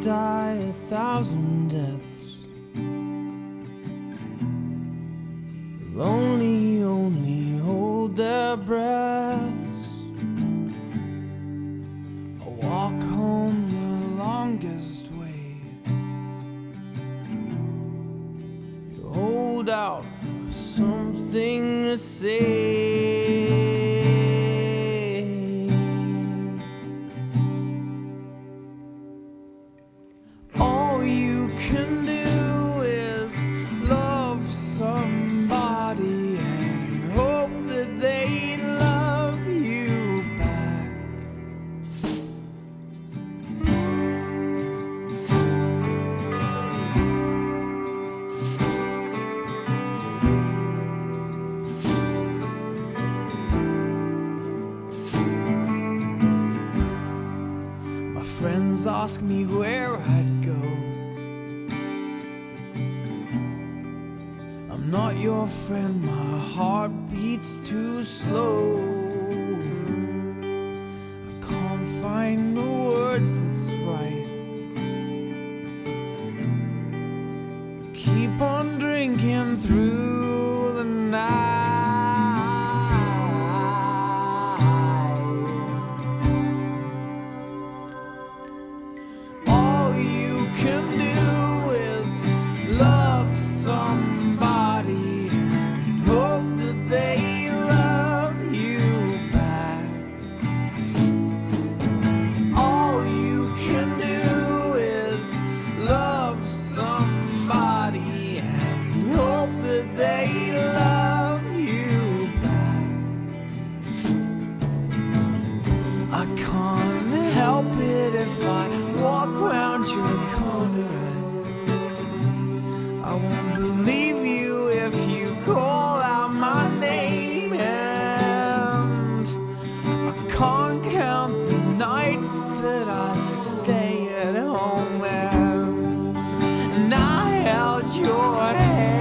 die 1,000 deaths. The lonely only hold their breaths. I walk home the longest way. You hold out for something to say. All you can do is love somebody and hope that they love you back. My friends ask me where I'd go. I'm not your friend, my heart beats too slow. I can't find the words that's right. Keep on drinking through the night. All you can do is love somebody and hope that they love you back. All you can do is love somebody and hope that they love you back. I can't help it if I walk round your corner. I won't believe you if you call out my name. And I can't count the nights that I stay at home and I held your hand.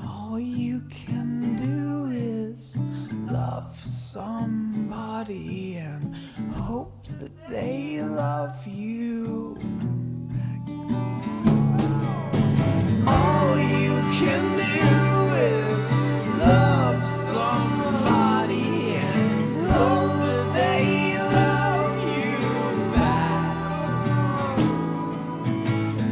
All you can do is love somebody and hope that they love you back. All you can do is love somebody and hope that they love you back.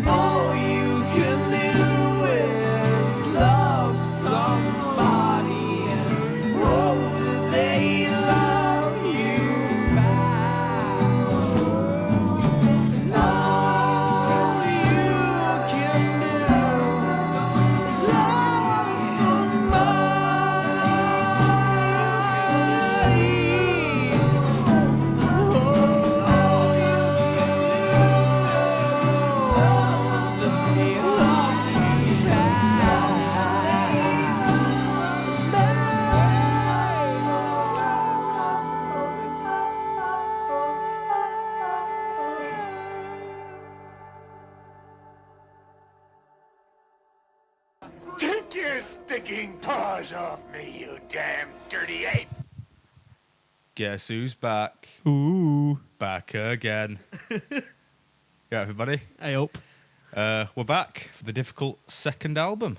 All you can do is love somebody and hope that they love you back. And all you can do is love somebody. All you Take your sticking paws off me, you damn dirty ape! Guess who's back? Ooh. Back again. Yeah, everybody. I hope. We're back for the difficult second album.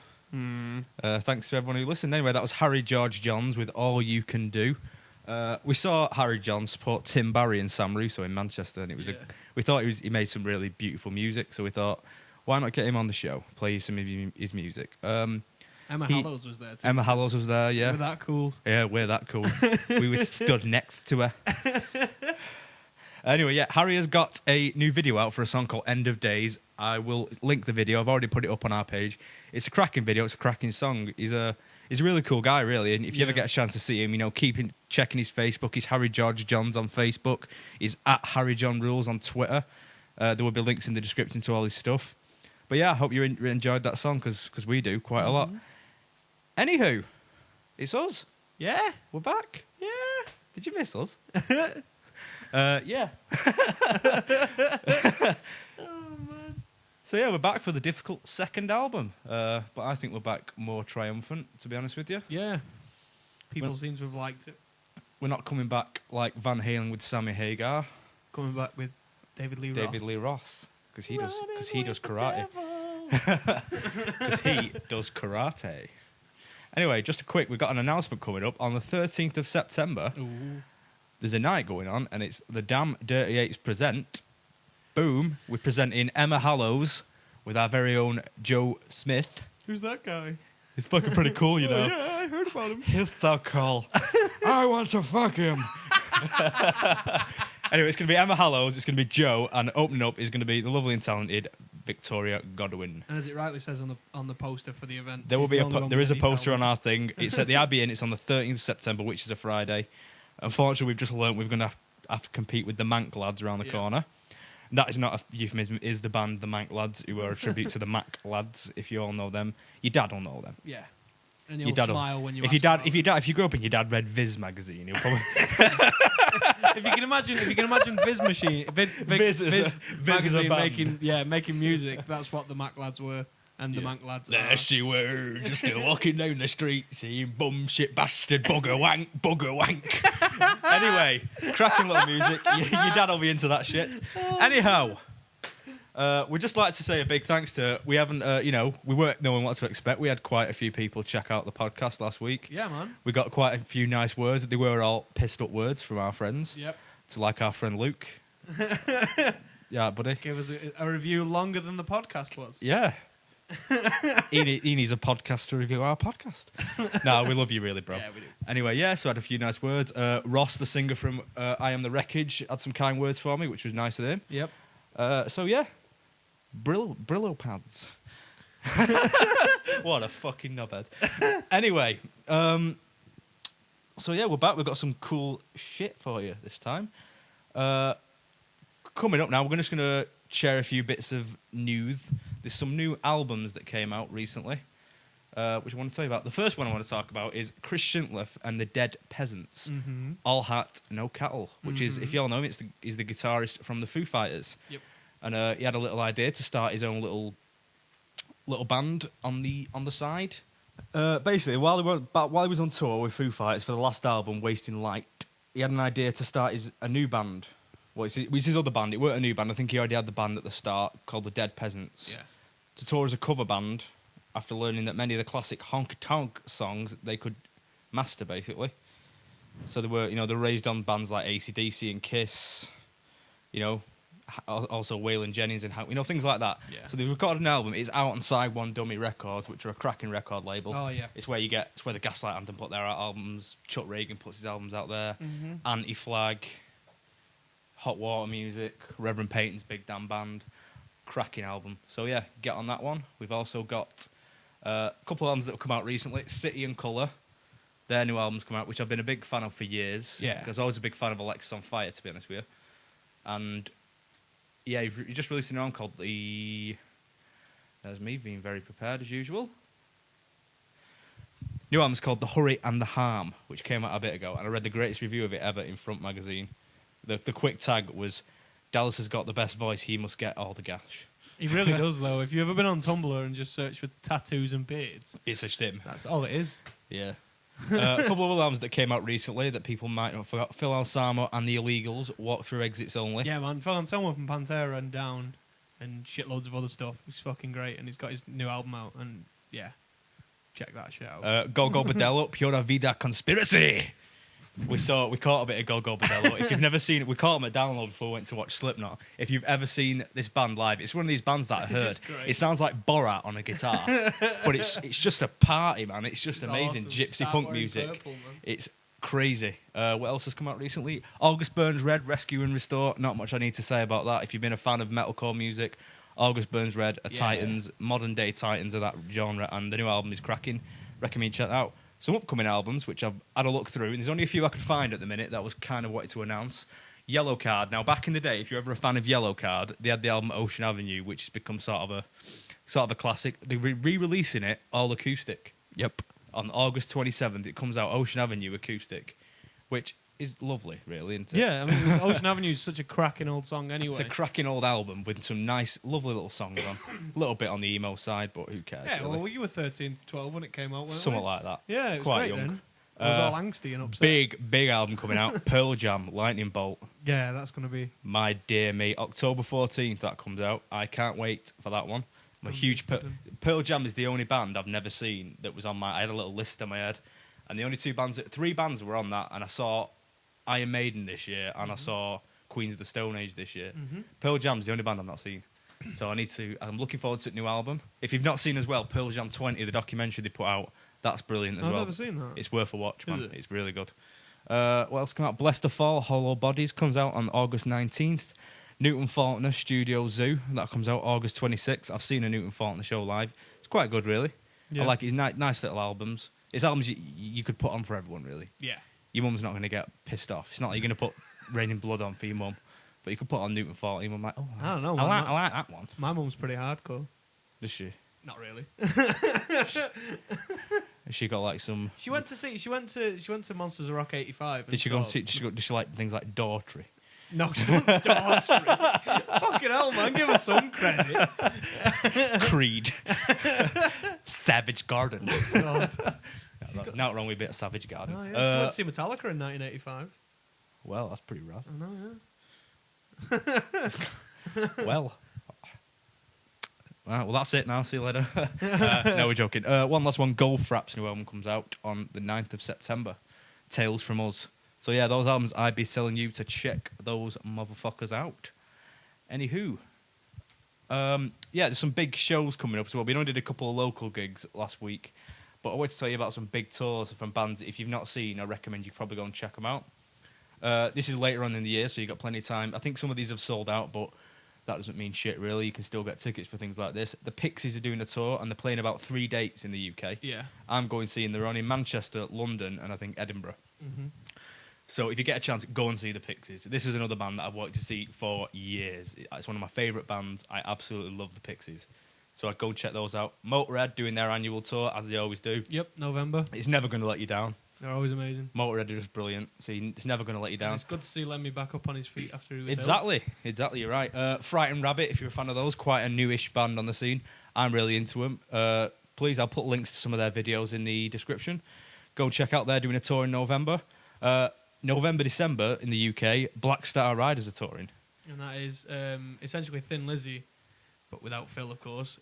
Thanks to everyone who listened. Anyway, that was Harry George Johns with All You Can Do. We saw Harry Johns support Tim Barry and Sam Russo in Manchester, and it was we thought he made some really beautiful music, so we thought, why not get him on the show, play some of his music. Emma Hallows was there too. Emma Hallows was there, yeah. We're that cool. Yeah, we're that cool. We were stood next to her. Anyway, yeah, Harry has got a new video out for a song called End of Days. I will link the video. I've already put it up on our page. It's a cracking video. It's a cracking song. He's a really cool guy, really. And if you ever get a chance to see him, keep checking his Facebook. He's Harry George Johns on Facebook. He's at Harry John Rules on Twitter. There will be links in the description to all his stuff. But yeah, I hope you enjoyed that song, because we do quite a lot. Anywho, it's us. Yeah, we're back. Yeah. Did you miss us? Yeah. Oh, So yeah, we're back for the difficult second album, but I think we're back more triumphant, to be honest with you. Yeah. People Well- seem to have liked it. We're not coming back like Van Halen with Sammy Hagar, Coming back with David Lee Roth. David Lee Roth, because he does karate. Because he does karate. Anyway, just a quick, we've got an announcement coming up on the 13th of September. Ooh. There's a night going on, and it's the Damn Dirty Eights present. Boom, we're presenting Emma Hallows with our very own Joe Smith. Who's that guy? It's fucking pretty cool, you know. Yeah, I heard about him. He's so cool. I want to fuck him. Anyway, it's going to be Emma Hallows, it's going to be Joe, and opening up is going to be the lovely and talented Victoria Godwin. And as it rightly says on the poster for the event, There will she's be the only one there with is a any poster talent. on our thing. It's at the Abbey Inn. It's on the 13th of September, which is a Friday. Unfortunately, we've just learnt we're going to have to compete with the Mank lads around the Yeah. corner. That is not a euphemism. It is the band the Mank lads, who are a tribute to the Mac lads. If you all know them, your dad will know them. Yeah. And Your you'll dad will- smile when you if ask your dad, about if it. your dad, if you grew up and your dad read Viz magazine, he'll probably If you can imagine Viz machine, Viz is a- Viz is a magazine band. making music. That's what the Mac lads were, and the Mac lads There are. she were, just walking down the street, seeing bum shit bastard, bugger wank, bugger wank. Anyway, cracking little music. Your dad will be into that shit. Anyhow, we'd just like to say a big thanks to. We haven't, we weren't knowing what to expect. We had quite a few people check out the podcast last week. Yeah, man. We got quite a few nice words. They were all pissed up words from our friends. Yep. To like our friend Luke. Yeah, buddy. Give us a review longer than the podcast was. Yeah. he needs a podcast to review our podcast. No, we love you really, bro. Yeah, we do. Anyway, yeah, so I had a few nice words. Ross, the singer from I Am the Wreckage, had some kind words for me, which was nice of him. Yep. So yeah, Brillo pads. What a fucking knobhead. Anyway, so yeah, we're back. We've got some cool shit for you this time. Coming up now, we're just going to share a few bits of news. There's some new albums that came out recently, which I want to tell you about. The first one I want to talk about is Chris Shintliff and the Dead Peasants. Mm-hmm. All Hat, No Cattle, which is, if you all know him, he's the guitarist from the Foo Fighters. Yep. And he had a little idea to start his own little band on the side. Basically, while he was on tour with Foo Fighters for the last album, Wasting Light, he had an idea to start a new band. Well, it was his other band. It weren't a new band. I think he already had the band at the start called the Dead Peasants. Yeah. To tour as a cover band after learning that many of the classic honky tonk songs they could master, basically. So they were raised on bands like AC/DC and Kiss, also Waylon Jennings and things like that. Yeah. So they've recorded an album. It's out on Side One Dummy Records, which are a cracking record label. Oh yeah. It's where the Gaslight Anthem put their albums. Chuck Reagan puts his albums out there. Mm-hmm. Anti-Flag, Hot Water Music, Reverend Peyton's Big Damn Band. Cracking album. So yeah, get on that one. We've also got a couple of albums that have come out recently. City and Colour. Their new albums come out, which I've been a big fan of for years. Yeah. Because I was a big fan of Alexis on Fire, to be honest with you. And yeah, you just released an album called the... There's me being very prepared as usual. New album's called The Hurry and the Harm, which came out a bit ago, and I read the greatest review of it ever in Front Magazine. The quick tag was, Dallas has got the best voice, he must get all the gash. He really does, though. If you've ever been on Tumblr and just searched for tattoos and beards, It's just him. that's all it is. Yeah. A couple of other albums that came out recently that people might not have forgot. Phil Anselmo and the Illegals, Walk Through Exits Only. Yeah, man. Phil Anselmo from Pantera and Down and shitloads of other stuff. He's fucking great, and he's got his new album out, and yeah, check that shit out. Gogo Bordello, Pura Vida Conspiracy. We caught a bit of Gogo Bordello. If you've never seen it, we caught him at Download before we went to watch Slipknot. If you've ever seen this band live, it's one of these bands that I It's heard. just great. It sounds like Borat on a guitar, but it's just a party, man. It's just It's amazing awesome. gypsy Start punk wearing music. purple, man. It's crazy. What else has come out recently? August Burns Red, Rescue and Restore. Not much I need to say about that. If you've been a fan of metalcore music, August Burns Red are Yeah. Titans, modern day Titans of that genre, and the new album is cracking. Recommend you check that out. Some upcoming albums, which I've had a look through, and there's only a few I could find at the minute that I was kind of wanted to announce. Yellow Card. Now, back in the day, if you're ever a fan of Yellow Card, they had the album Ocean Avenue, which has become sort of a classic. They're re-releasing it all acoustic. Yep. On August 27th, it comes out Ocean Avenue acoustic, which is lovely, really, isn't it? Yeah, I mean, Ocean Avenue is such a cracking old song anyway. It's a cracking old album with some nice, lovely little songs on. A little bit on the emo side, but who cares? Yeah, really? well, you were 13, 12 when it came out, weren't Something we? like that. Yeah, it was Quite great young. then. It was all angsty and upset. Big album coming out. Pearl Jam, Lightning Bolt. Yeah, that's going to be... My dear me. October 14th, that comes out. I can't wait for that one. I'm a huge... Pearl Jam is the only band I've never seen that was on my... I had a little list in my head. And the only three bands were on that. And I saw Iron Maiden this year. And I saw Queens of the Stone Age this year. Pearl Jam's the only band I've not seen. So I'm looking forward to a new album. If you've not seen as well, Pearl Jam 20, the documentary they put out, that's brilliant as well. I've never seen that. It's worth a watch, man. Is it? It's really good. What else come out? Blessed to Fall, Hollow Bodies comes out on August 19th. Newton Faulkner, Studio Zoo, that comes out August 26th. I've seen a Newton Faulkner show live. It's quite good, really. Yeah. I like his nice little albums. It's albums you could put on for everyone, really. Yeah. Your mum's not going to get pissed off. It's not like you're going to put Raining Blood on for your mum. But you could put on Newton Faulkner. Your mum like, oh, I don't know. I like that one. My mum's pretty hardcore. Does she? Not really. Has she got like some... She went to Monsters of Rock 85. Did she go and see... Did she like things like Daughtry? No, she didn't. Fucking hell, man. Give her some credit. Creed. Savage Garden. God. Not wrong with a bit of Savage Garden. Oh, yeah. She went to see Metallica in 1985. Well, that's pretty rad. I know, yeah. Well, right, well, that's it now. See you later. No, we're joking. One last one. Goldfrapp's new album comes out on the 9th of September. Tales from Us. So, yeah, those albums, I'd be telling you to check those motherfuckers out. Anywho. Yeah, there's some big shows coming up as well. We only did a couple of local gigs last week. But I wanted to tell you about some big tours from bands that if you've not seen, I recommend you probably go and check them out. This is later on in the year, so you've got plenty of time. I think some of these have sold out, but that doesn't mean shit, really. You can still get tickets for things like this. The Pixies are doing a tour, and they're playing about 3 dates in the UK. Yeah. I'm going seeing they're on in Manchester, London, and I think Edinburgh. Mm-hmm. So if you get a chance, go and see the Pixies. This is another band that I've wanted to see for years. It's one of my favourite bands. I absolutely love the Pixies. So I'd go and check those out. Motorhead doing their annual tour, as they always do. Yep, November. It's never going to let you down. They're always amazing. Motorhead are just brilliant. So it's never going to let you down. And it's good to see Lemmy back up on his feet after he was Exactly, you're right. Frightened Rabbit, if you're a fan of those, quite a newish band on the scene. I'm really into them. Please, I'll put links to some of their videos in the description. Go check out. They're doing a tour in November. November, December in the UK, Black Star Riders are touring. And that is essentially Thin Lizzy, but without Phil, of course.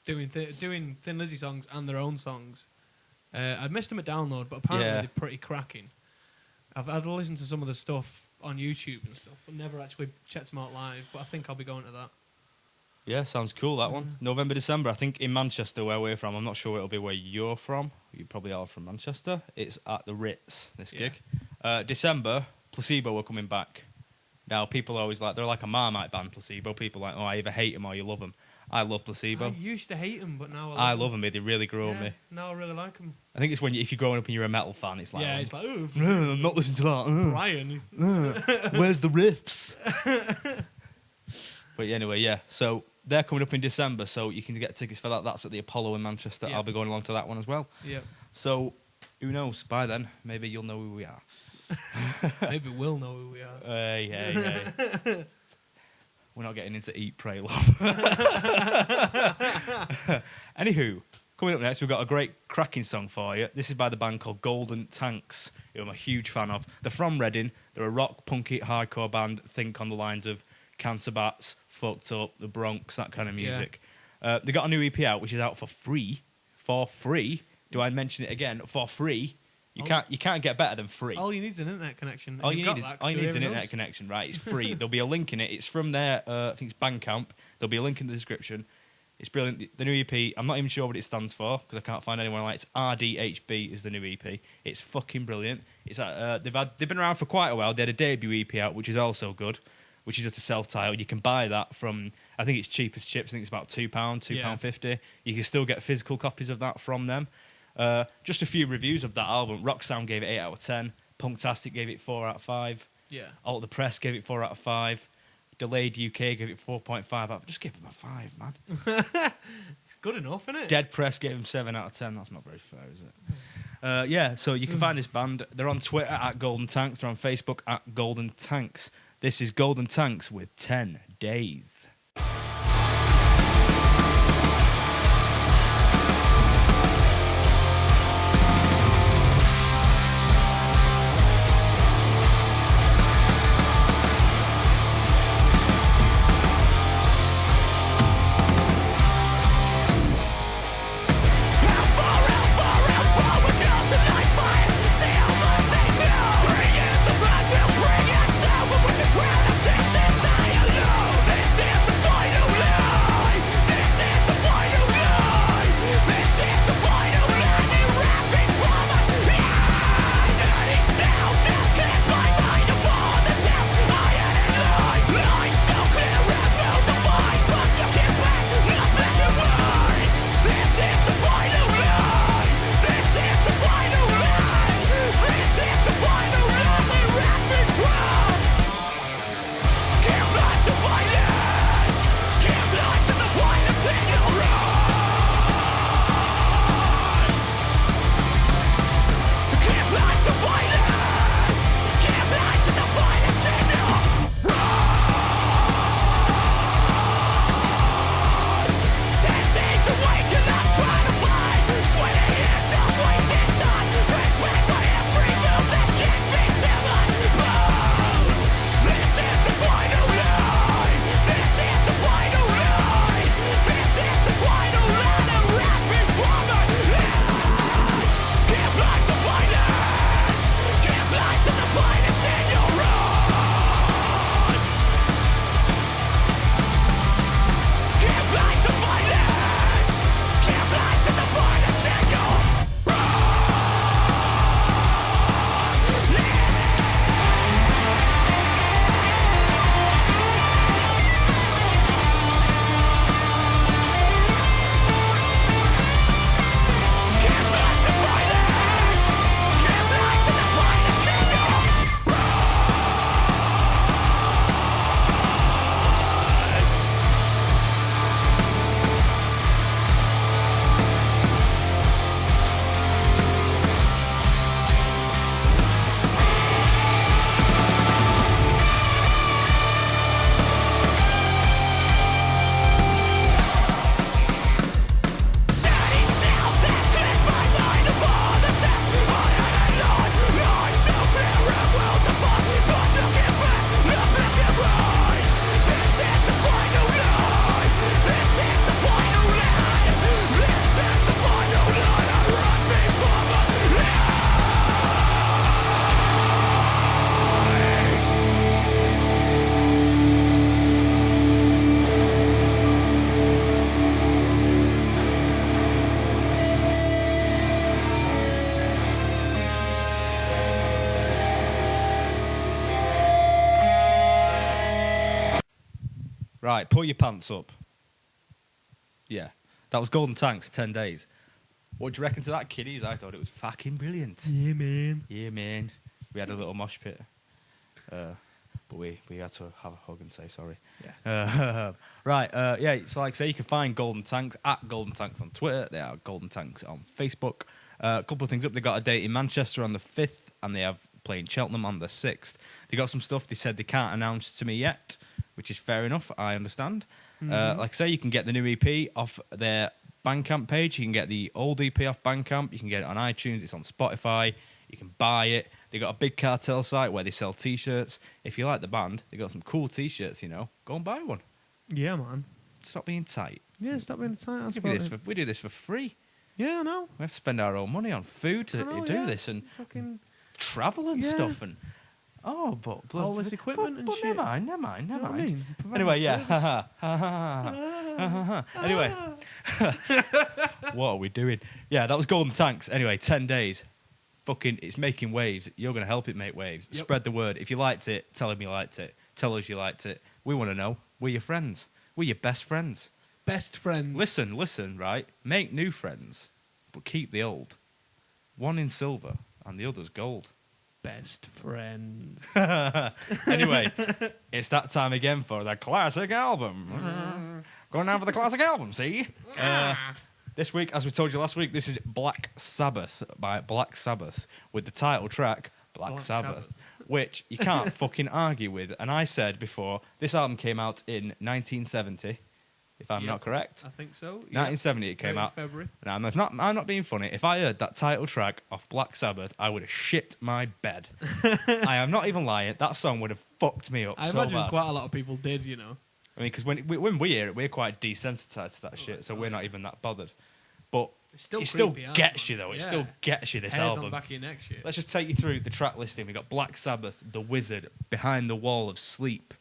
Doing Thin Lizzy songs and their own songs. I missed them at download, but apparently they're pretty cracking. I've had to listen to some of the stuff on YouTube and stuff, but never actually checked them out live. But I think I'll be going to that. Yeah, sounds cool, that one. November, December, I think in Manchester, where we're from. I'm not sure it'll be where you're from. You probably are from Manchester. It's at the Ritz, this gig. December, Placebo are coming back. Now, people are always like, they're like a Marmite band, Placebo. People are like, oh, I either hate them or you love them. I love Placebo. I used to hate them, but now I love them. They really grew on me. Now I really like them. I think it's when if you're growing up and you're a metal fan, it's like... Yeah, it's like, oh... I'm not listening to that. Brian. Where's the riffs? But anyway, yeah. So they're coming up in December, so you can get tickets for that. That's at the Apollo in Manchester. Yeah. I'll be going along to that one as well. Yeah. So who knows? By then, maybe you'll know who we are. Maybe we'll know who we are. Yeah. We're not getting into Eat, Pray, Love. Anywho, coming up next, we've got a great cracking song for you. This is by the band called Golden Tanks, who I'm a huge fan of. They're from Reading. They're a rock, punky, hardcore band. Think on the lines of Cancer Bats, Fucked Up, The Bronx, that kind of music. Yeah. They got a new EP out, which is out for free. For free. Do I mention it again? For free. You can't get better than free. All you need is an internet connection. All you need is an internet connection, right? It's free. There'll be a link in it. It's from their, I think it's Bandcamp. There'll be a link in the description. It's brilliant. The new EP, I'm not even sure what it stands for because I can't find anyone like it. It's RDHB is the new EP. It's fucking brilliant. It's they've been around for quite a while. They had a debut EP out, which is also good, which is just a self-titled. You can buy that from, I think it's cheap as chips. I think it's about £2, £2.50. You can still get physical copies of that from them. Just a few reviews of that album. Rock Sound gave it 8 out of 10. Punktastic gave it 4 out of 5. Yeah. Alt the Press gave it 4 out of 5. Delayed UK gave it 4.5 out of... Just give them a 5, man. It's good enough, isn't it? Dead Press gave them 7 out of 10. That's not very fair, is it? So you can find this band. They're on Twitter at Golden Tanks. They're on Facebook at Golden Tanks. This is Golden Tanks with 10 Days. Right, pull your pants up. Yeah, that was Golden Tanks, 10 Days. What do you reckon to that, kiddies? I thought it was fucking brilliant. Yeah, man. Yeah, man. We had a little mosh pit. But we had to have a hug and say sorry. Yeah. So like I say, you can find Golden Tanks at Golden Tanks on Twitter. They are Golden Tanks on Facebook. A couple of things up. They got a date in Manchester on the 5th, and they have playing Cheltenham on the 6th. They got some stuff they said they can't announce to me yet, which is fair enough. I understand. Like I say, you can get the new EP off their Bandcamp page. You can get the old EP off Bandcamp. You can get it on iTunes. It's on Spotify. You can buy it. They got a big cartel site where they sell T-shirts. If you like the band, they got some cool T-shirts. Go and buy one. Yeah, man. Stop being tight. Yeah, stop being tight. We do this for free. Yeah, I know. We have to spend our own money on food to do this and fucking travel and stuff and all this equipment and shit. Never mind. You know what I mean? Anyway, yeah. Anyway, what are we doing? Yeah, that was Golden Tanks. Anyway, 10 days. Fucking, it's making waves. You're going to help it make waves. Yep. Spread the word. If you liked it, tell them you liked it. Tell us you liked it. We want to know. We're your friends. We're your best friends. Best friends. Listen, right? Make new friends, but keep the old. One in silver and the other's gold. Best friends. Anyway, it's that time again for the classic album. Going down for the classic album, see? This week, as we told you last week, this is Black Sabbath by Black Sabbath with the title track Black Sabbath, which you can't fucking argue with. And I said before, this album came out in 1970, if I'm not correct. I think so. 1970 it came out. February. Now, I'm not being funny. If I heard that title track off Black Sabbath, I would have shit my bed. I am not even lying. That song would have fucked me up I so imagine bad. quite a lot of people did, you know. I mean, because when we hear it, we're quite desensitized to that shit, so we're not even that bothered. But it still creepy gets album, you, though. It yeah. still gets you, this Hairs album. on the back of your neck shit. Let's just take you through the track listing. We got Black Sabbath, The Wizard, Behind the Wall of Sleep,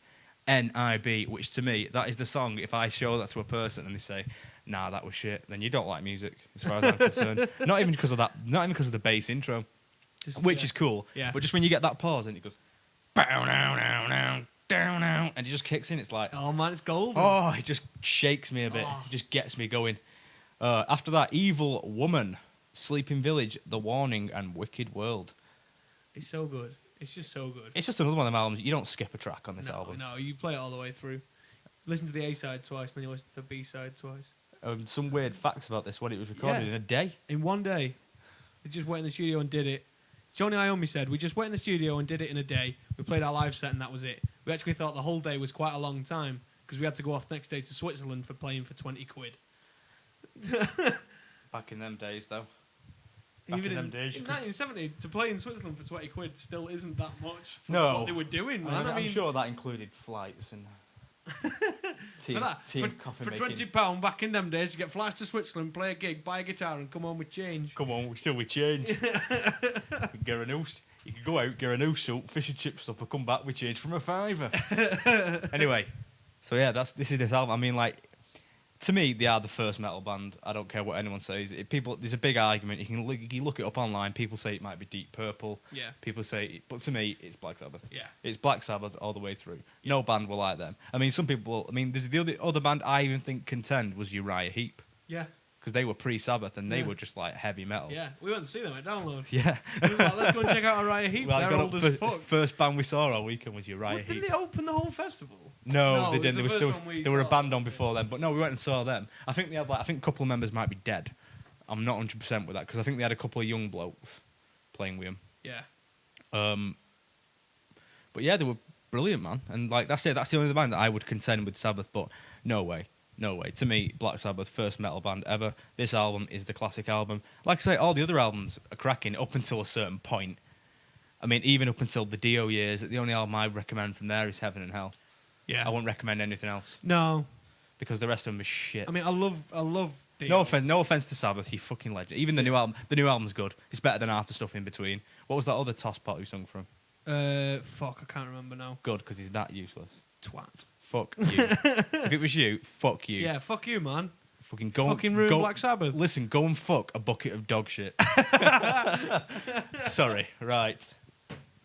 N.I.B., which to me, that is the song. If I show that to a person and they say, nah, that was shit, then you don't like music, as far as I'm concerned. Not even because of that, not even because of the bass intro, which is cool. Yeah. But just when you get that pause and it goes, bow, now, now, now, down, now, and it just kicks in, it's like, Oh man, it's golden. oh, it just shakes me a bit. Oh. It just gets me going. After that, Evil Woman, Sleeping Village, The Warning, and Wicked World. It's so good. It's just so good. It's just another one of them albums. You don't skip a track on this album. No, you play it all the way through. Listen to the A side twice, then you listen to the B side twice. Some weird facts about this when it was recorded in a day. In one day. They just went in the studio and did it. Johnny Iommi said, we just went in the studio and did it in a day. We played our live set and that was it. We actually thought the whole day was quite a long time because we had to go off the next day to Switzerland for playing for 20 quid. Back in them days, though. Back Even in them days, in you could- 1970, to play in Switzerland for 20 quid still isn't that much for No. what they were doing, man. I'm I mean, sure that included flights and team, for that, team coffee for making. £20 back in them days, you get flights to Switzerland, play a gig, buy a guitar, and come home with change. Come on, we still with change. Get a new. You could go out, get a new suit, fish and chip supper, come back with change from a £5. Anyway, so yeah, this is this album. I mean, like, to me, they are the first metal band. I don't care what anyone says. There's a big argument. You can look it up online. People say it might be Deep Purple. Yeah. People say, but to me, it's Black Sabbath. Yeah. It's Black Sabbath all the way through. No band will like them. I mean, some people. I mean, there's the other band I even think contend was Uriah Heep Yeah. because they were pre-Sabbath and they Yeah. were just like heavy metal. Yeah. We went to see them at Download. Yeah. It was like, let's go and check out Uriah Heep. Well, I They're got old up as the fuck. first band we saw all weekend was Uriah What, Heep. did they open the whole festival? No, No, they it was didn't. the There was first one we there were a saw. band on before them, but no, we went and saw them. I think they had I think a couple of members might be dead. I'm not 100% with that because I think they had a couple of young blokes playing with them. Yeah. But yeah, they were brilliant, man. And like that's it. That's the only band that I would contend with Sabbath. But no way. To me, Black Sabbath, first metal band ever. This album is the classic album. Like I say, all the other albums are cracking up until a certain point. I mean, even up until the Dio years, the only album I recommend from there is Heaven and Hell. Yeah. I won't recommend anything else No. because the rest of them is shit. I mean, I love Dio. No offense to Sabbath, you fucking legend. Even the new album's good. It's better than half the stuff in between. What was that other tosspot who sung from? Fuck, I can't remember now. Good, because he's that useless. Twat. Fuck you. If it was you, fuck you. Yeah, fuck you, man. Fucking Fucking ruin Black Sabbath. Listen, go and fuck a bucket of dog shit. Sorry, right.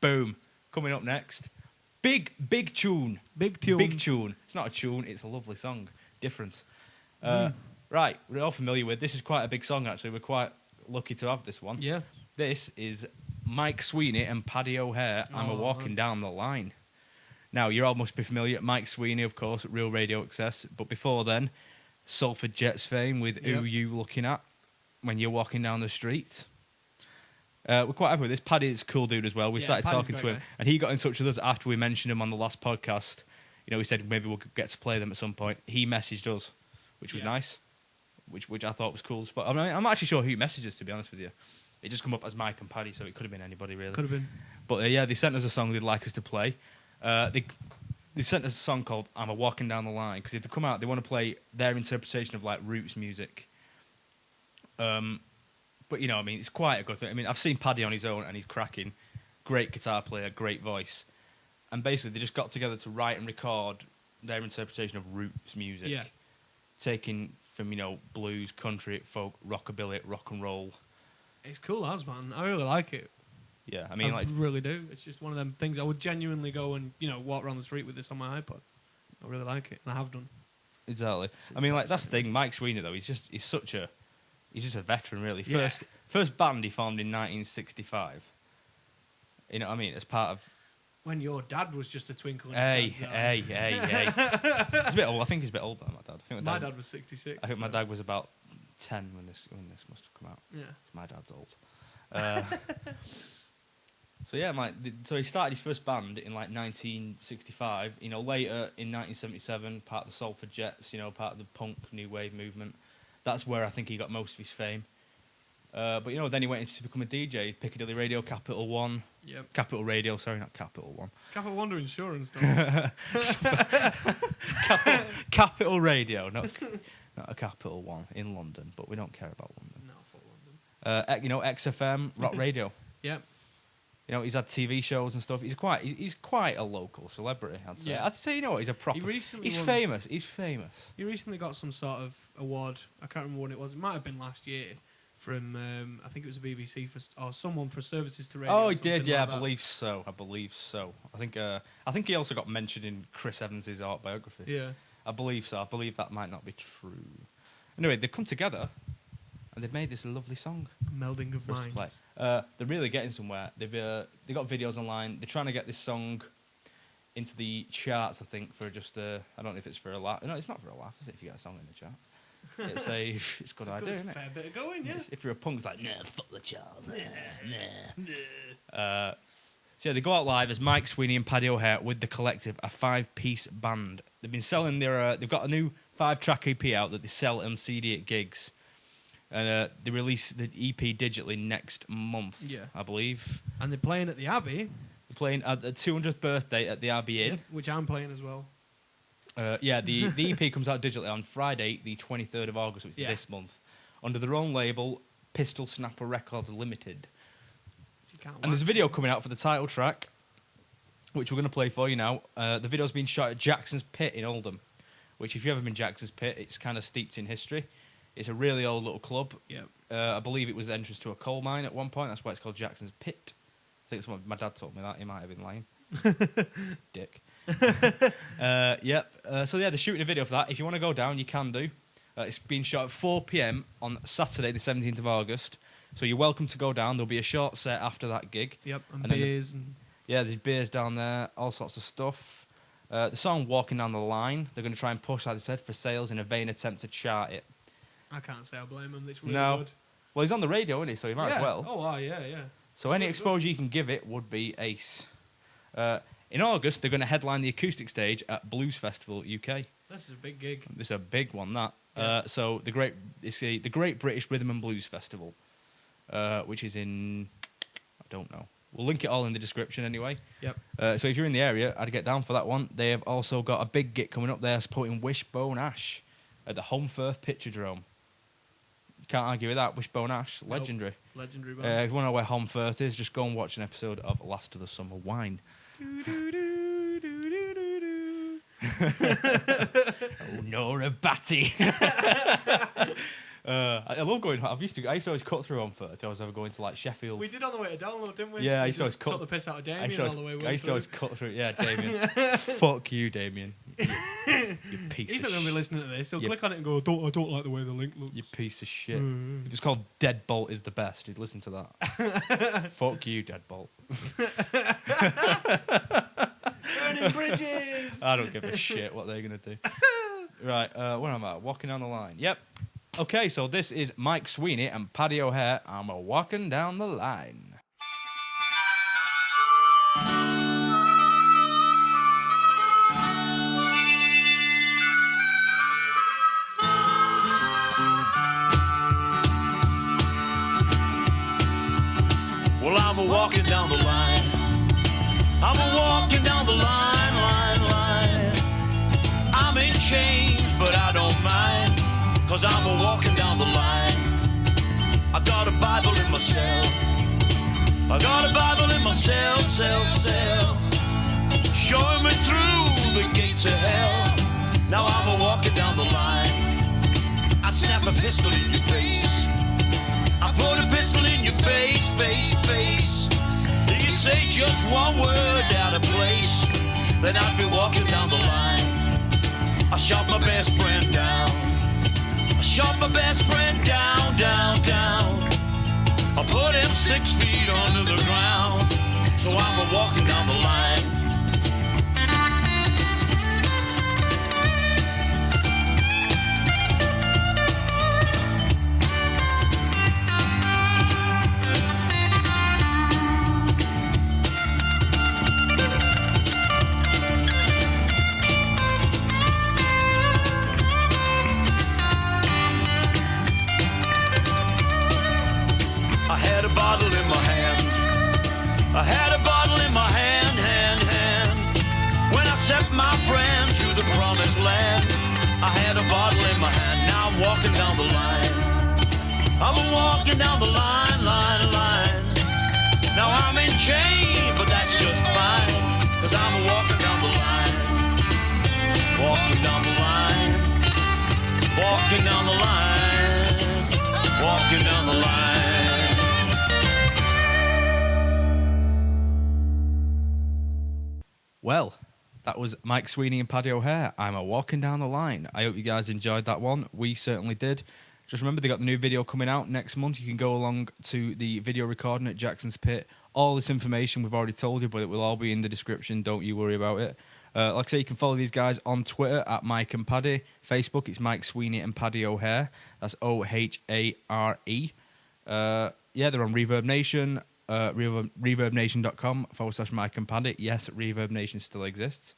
Boom. Coming up next. Big tune. Big tune. Big tune. It's not a tune, it's a lovely song. Difference. Right, we're all familiar with. This is quite a big song, actually. We're quite lucky to have this one. Yeah. This is Mike Sweeney and Paddy O'Hare. I'm a walking down the line. Now, you all must be familiar. Mike Sweeney, of course, at Real Radio Access. But before then, Salford Jets fame with Who You Looking At When You're Walking Down the Street. We're quite happy with this. Paddy's a cool dude as well. We started Paddy's talking a to great him. guy. And he got in touch with us after we mentioned him on the last podcast. You know, we said maybe we'll get to play them at some point. He messaged us, which was nice. Which I thought was cool as fuck. I mean, I'm not actually sure who messaged us, to be honest with you. It just come up as Mike and Paddy, so it could have been anybody, really. Could have been. But yeah, they sent us a song they'd like us to play. They sent us a song called I'm a Walking Down the Line, because if they come out, they want to play their interpretation of like roots music. But, you know, I mean, it's quite a good thing. I mean, I've seen Paddy on his own, and he's cracking. Great guitar player, great voice. And basically, they just got together to write and record their interpretation of roots music. Yeah. Taking from, you know, blues, country, folk, rockabilly, rock and roll. It's cool as, man. I really like it. Yeah, I mean, I like... really do. It's just one of them things I would genuinely go and, you know, walk around the street with this on my iPod. I really like it, and I have done. Exactly. I mean, like, that's the thing. Mike Sweeney, though, he's just a veteran, really. Yeah. First band he formed in 1965. You know what I mean? As part of... When your dad was just a twinkle in Hey. his dad's eye. He's a bit old. I think he's a bit older than my dad. My dad was 66. I think my dad was about 10 when this must have come out. Yeah. My dad's old. So yeah, so he started his first band in like 1965. You know, later in 1977, part of the Salford Jets. You know, part of the punk new wave movement. That's where I think he got most of his fame. But you know, then he went to become a DJ. Piccadilly Radio, Capital One. Yep. Capital Radio, sorry, not Capital One. Capital One do insurance, though. Capital Radio, not a Capital One in London, but we don't care about London. No, fuck London. You know, XFM, Rock Radio. Yep. You know, he's had TV shows and stuff. He's quite a local celebrity, I'd say. Yeah. I'd say, you know what, he's a proper... He's famous. He's famous. He recently got some sort of award. I can't remember what it was. It might have been last year from, I think it was the BBC or someone for services to radio. Oh, he did, yeah, like I believe so. I think he also got mentioned in Chris Evans' autobiography. Yeah. I believe so. I believe that might not be true. Anyway, they've come together and they've made this lovely song. Melding of for us to play. minds. They're really getting somewhere. They've got videos online. They're trying to get this song into the charts, I think, for just I don't know if it's for a laugh. No, it's not for a laugh, is it, if you get a song in the charts? It's a good idea, isn't it? Fair bit of going, yeah. If you're a punk, it's like, nah, fuck the charts. Nah. So yeah, they go out live as Mike Sweeney and Paddy O'Hare with the Collective, a 5-piece band. They've been selling they've got a new 5-track EP out that they sell on CD at gigs. And they release the EP digitally next month, I believe. And they're playing at the Abbey. They're playing at the 200th birthday at the Abbey Inn. Yep, which I'm playing as well. The EP comes out digitally on Friday, the 23rd of August, which is this month, under their own label, Pistol Snapper Records Limited. And there's a video coming out for the title track, which we're going to play for you now. The video's been shot at Jackson's Pit in Oldham, which, if you've ever been Jackson's Pit, it's kind of steeped in history. It's a really old little club. Yep. I believe it was the entrance to a coal mine at one point. That's why it's called Jackson's Pit. I think it's my dad told me that. He might have been lying. Dick. So they're shooting a video for that. If you want to go down, you can do. It's been shot at 4 p.m. on Saturday, the 17th of August. So you're welcome to go down. There'll be a short set after that gig. Yep, and beers. There's beers down there, all sorts of stuff. The song Walking Down the Line, they're going to try and push, like I said, for sales in a vain attempt to chart it. I can't say I blame him. It's really good. Well, he's on the radio, isn't he? So he might as well. Oh, yeah. So any exposure you can give it would be ace. In August, they're going to headline the acoustic stage at Blues Festival UK. This is a big gig. It's a big one, that. Yeah. So the Great British Rhythm and Blues Festival, which is in, I don't know. We'll link it all in the description anyway. Yep. So if you're in the area, I'd get down for that one. They have also got a big gig coming up there supporting Wishbone Ash at the Home Firth Picturedrome. You can't argue with that. Wishbone Ash, legendary. Nope. Legendary band. If you want to know where Home Firth is, just go and watch an episode of Last of the Summer Wine. Oh, Nora Batty. I love going. I used to always cut through on Firth. I was ever going to like Sheffield. We did on the way to download, didn't we? Yeah, I used to always cut the piss out of Damien on the way. I used to always cut through. Yeah, Damien. Fuck you, Damien. You piece. He's of not going to be listening to this. He'll click on it and go, I don't like the way the link looks. You piece of shit. If it's called Deadbolt is the best, he'd listen to that. Fuck you, Deadbolt. Burning bridges. I don't give a shit what they're going to do. Right, where am I? Walking down the line. Yep. Okay, so this is Mike Sweeney and Paddy O'Hare. I'm walking down the line. Well, I'm a-walking down the line. I'm a-walking down the line. I'm in chains, but I don't mind, 'cause I'm a-walking down the line. I got a Bible in my cell. I got a Bible in my cell. Showing me through the gates of hell. Now I'm a-walking down the line. I snap a pistol in your face. I put a pistol in your face. You say just one word out of place, then I'd be walking down the line. I shot my best friend down. I shot my best friend down. I put him 6 feet under the ground. So I'm a-walking down the line. walking down the line, line, line. Now I'm in chains, but that's just fine, 'cause I'm walking down the line. Walking down the line. Walking down the line. Walking down the line. Well, that was Mike Sweeney and Paddy O'Hare. I'm a walking down the line. I hope you guys enjoyed that one. We certainly did. Just remember, they got the new video coming out next month. You can go along to the video recording at Jackson's Pit. All this information we've already told you, but it will all be in the description. Don't you worry about it. Like I say, you can follow these guys on Twitter at Mike and Paddy. Facebook, it's Mike Sweeney and Paddy O'Hare. That's Ohare. Yeah, they're on Reverb Nation. ReverbNation.com/Mike and Paddy. Yes, Reverb Nation still exists.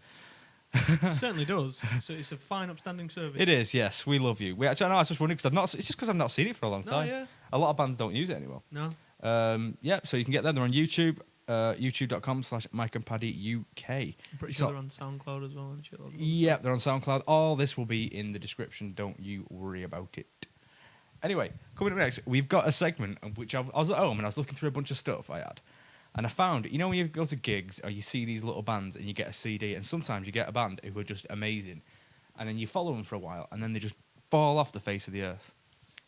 It certainly does. So it's a fine, upstanding service. It is, yes. We love you. I know, I was just wondering, because it's just because I've not seen it for a long No, time. yeah. A lot of bands don't use it anymore. No. Yeah, so you can get them. They're on YouTube, youtube.com/Mike and Paddy UK. I'm pretty sure they're on SoundCloud as well. And shit, Yeah, they're on SoundCloud. All this will be in the description. Don't you worry about it. Anyway, coming up next, we've got a segment in which I was at home and I was looking through a bunch of stuff I had. And I found, you know when you go to gigs or you see these little bands and you get a CD, and sometimes you get a band who are just amazing, and then you follow them for a while and then they just fall off the face of the earth.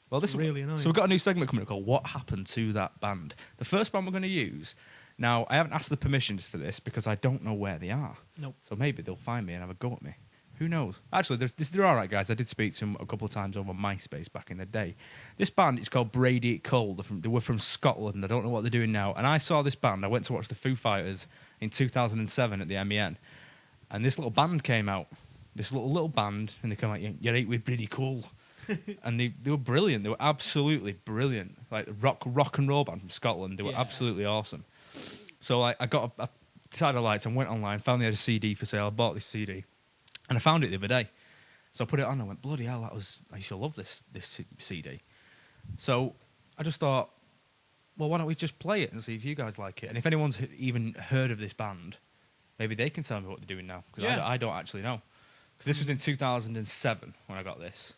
Well, this It's really annoying. So we've got a new segment coming up called What Happened to That Band? The first band we're going to use, now I haven't asked the permissions for this because I don't know where they are. Nope. So maybe they'll find me and have a go at me. Who knows? Actually, they're all right, guys. I did speak to them a couple of times over MySpace back in the day. This band is called Brady Cole. They were from Scotland. I don't know what they're doing now. And I saw this band. I went to watch the Foo Fighters in 2007 at the MEN. And this little band came out. This little band. And they came out, you're right with Brady Cole. And they were brilliant. They were absolutely brilliant. Like rock and roll band from Scotland. They were absolutely awesome. So I decided I liked them, went online, found they had a CD for sale. I bought this CD. And I found it the other day. So I put it on and I went, bloody hell, I used to love this CD. So I just thought, well, why don't we just play it and see if you guys like it? And if anyone's even heard of this band, maybe they can tell me what they're doing now. Because I don't actually know. Because this was in 2007 when I got this.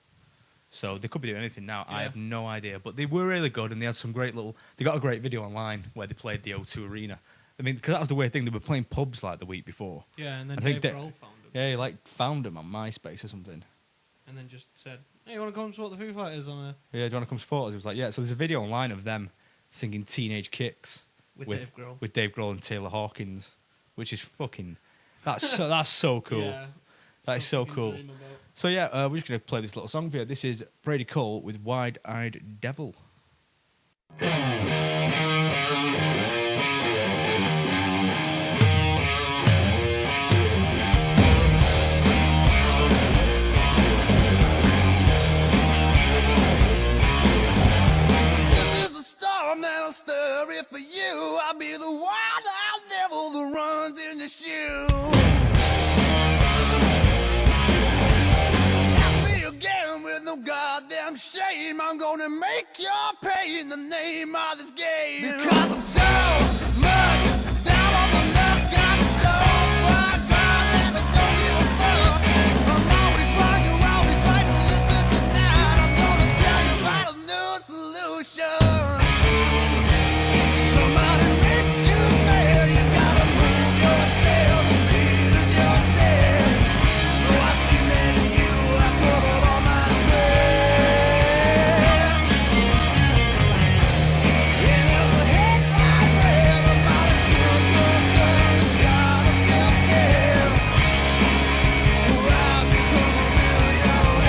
So they could be doing anything now. Yeah. I have no idea. But they were really good, and they had some great they got a great video online where they played the O2 Arena. I mean, because that was the weird thing. They were playing pubs like the week before. Yeah, and then Dave Grohl found them. Yeah, he found them on MySpace or something. And then just said, hey, you want to come support the Foo Fighters on a... Yeah, do you want to come support us? He was like, yeah. So there's a video online of them singing Teenage Kicks. With Dave Grohl. With Dave Grohl and Taylor Hawkins, which is fucking... That's so cool. Yeah, that is so cool. So yeah, we're just going to play this little song for you. This is Brady Cole with Wide-Eyed Devil. Stir it for you. I'll be the wild-eyed devil that runs in your shoes. Ask me again with no goddamn shame. I'm gonna make your pay in the name of this game. Because I'm so much down on the left, got so far gone that I don't give a fuck. I'm always wrong, you're always right. But listen tonight, I'm gonna tell you about a new solution. Somebody makes you mad, you gotta move yourself and beat in your chest. Oh, I see many of you, I covered all my tracks. Yeah, there's a headline read about a two-gun gun and shot herself dead. So I've become a millionaire.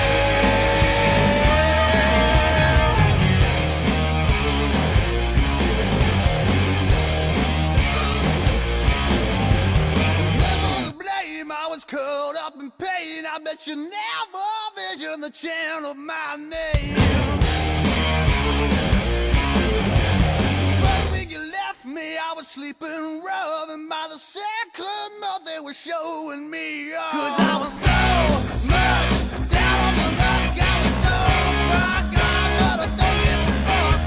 Never to blame, I was caught up in pain. I bet you never visioned the channel of my name. First week you left me, I was sleeping rough, and by the second month they were showing me up. 'Cause I was so much down on the luck, I was so far gone, but I don't give a fuck.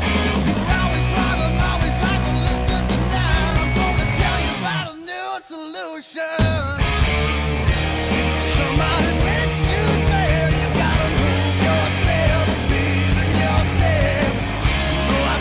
You're always right, I'm always right, but listen tonight, I'm gonna tell you about a new solution. Somebody makes you mad, you gotta move yourself and beat in your text. Oh, I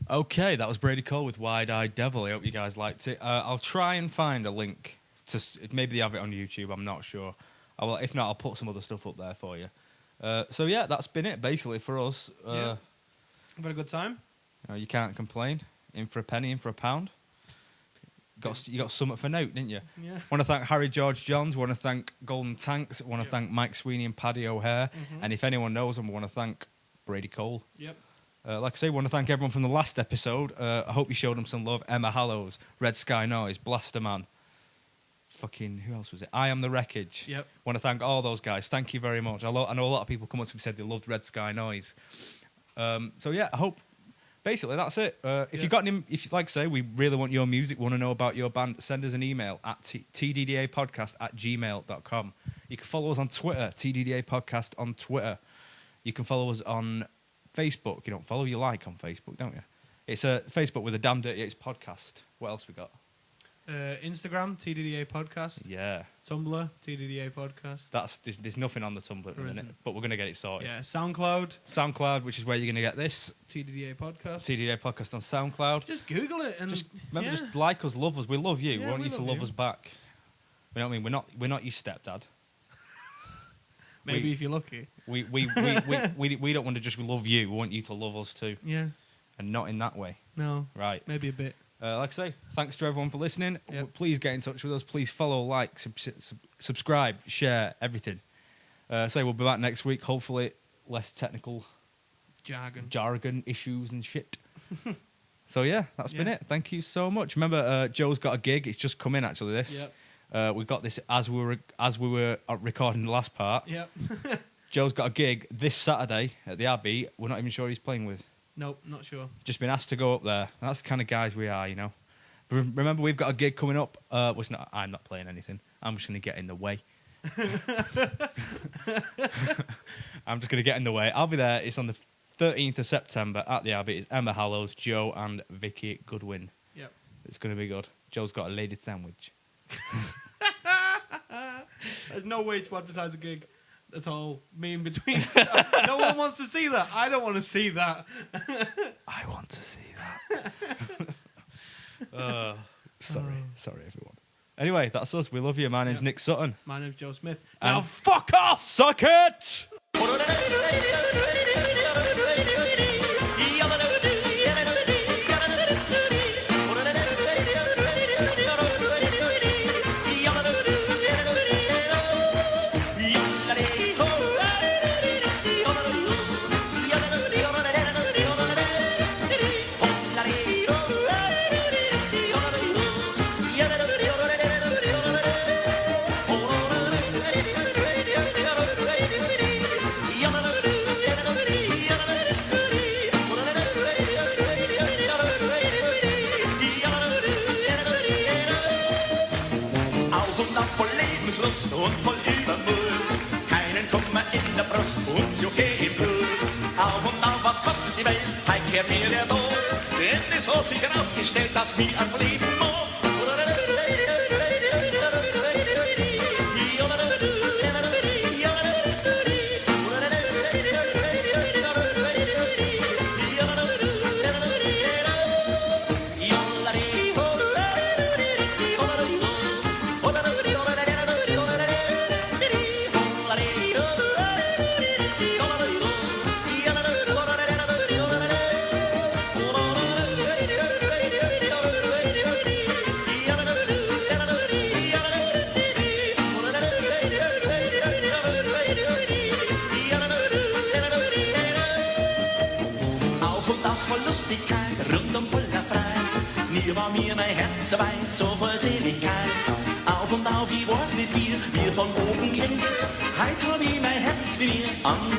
Okay, that was Brady Cole with Wide Eyed Devil. I hope you guys liked it. I'll try and find a link to maybe they have it on YouTube. I'm not sure. If not, I'll put some other stuff up there for you. So yeah, that's been it basically for us. Yeah. I've had a good time. You can't complain. In for a penny, in for a pound. You got something for note, didn't you? Yeah. Want to thank Harry George Johns. Want to thank Golden Tanks. Want to thank Mike Sweeney and Paddy O'Hare. And if anyone knows them, want to thank Brady Cole. Yep. Like I say, want to thank everyone from the last episode. I hope you showed them some love. Emma Hallows, Red Sky Noise, Blaster Man. Fucking, who else was it? I Am the Wreckage. Yep. Want to thank all those guys. Thank you very much. I know a lot of people come up to me and said they loved Red Sky Noise. So yeah, I hope. Basically, that's it. If you've got any, like I say, we really want your music, want to know about your band, send us an email at tddapodcast@gmail.com. You can follow us on Twitter, TDDA Podcast on Twitter. You can follow us on Facebook. You don't follow, you like on Facebook, don't you? It's Facebook with a Damn Dirty Apes podcast. What else we got? Instagram, TDDA Podcast. Yeah. Tumblr, TDDA Podcast. There's nothing on the Tumblr at the minute, but we're going to get it sorted. Yeah, SoundCloud, which is where you're going to get this. TDDA Podcast. TDDA Podcast on SoundCloud. Just Google it and just like us, love us. We love you. Yeah, we want you we to love love you. us back. You know what I mean? We're not your stepdad. Maybe if you're lucky. We don't want to just love you. We want you to love us too, Yeah. and not in that way. No. Right. Maybe a bit. Like I say, thanks to everyone for listening. Yep. Please get in touch with us. Please follow, like, subscribe, share, everything. We'll be back next week. Hopefully, less technical jargon issues and shit. So yeah, that's been it. Thank you so much. Remember, Joe's got a gig. It's just come in actually. This. Yep. We got this as we were recording the last part. Yep. Joe's got a gig this Saturday at the Abbey. We're not even sure he's playing with. Nope, not sure. Just been asked to go up there. That's the kind of guys we are, you know. Remember, we've got a gig coming up. I'm not playing anything. I'm just going to get in the way. I'm just going to get in the way. I'll be there. It's on the 13th of September at the Abbey. It's Emma Hallows, Joe, and Vicky Goodwin. Yep. It's going to be good. Joe's got a lady sandwich. There's no way to advertise a gig. That's all me in between. No one wants to see that. I don't want to see that. I want to see that. Sorry everyone. Anyway, that's us. We love you. My name's Nick Sutton. My name's Joe Smith. And now fuck off! Suck it! Und voll Übermut, keinen Kummer in der Brust und Jockey im Blut. Auf und auf, was kostet die Welt, heim kehrt mir der Tod. Denn es hat sich herausgestellt, dass mir als Leben macht. War mir mein Herz weit zur Vollseligkeit. Auf und auf, ich weiß nicht wie, mir von oben klingt. Heut hab ich mein Herz wie mir an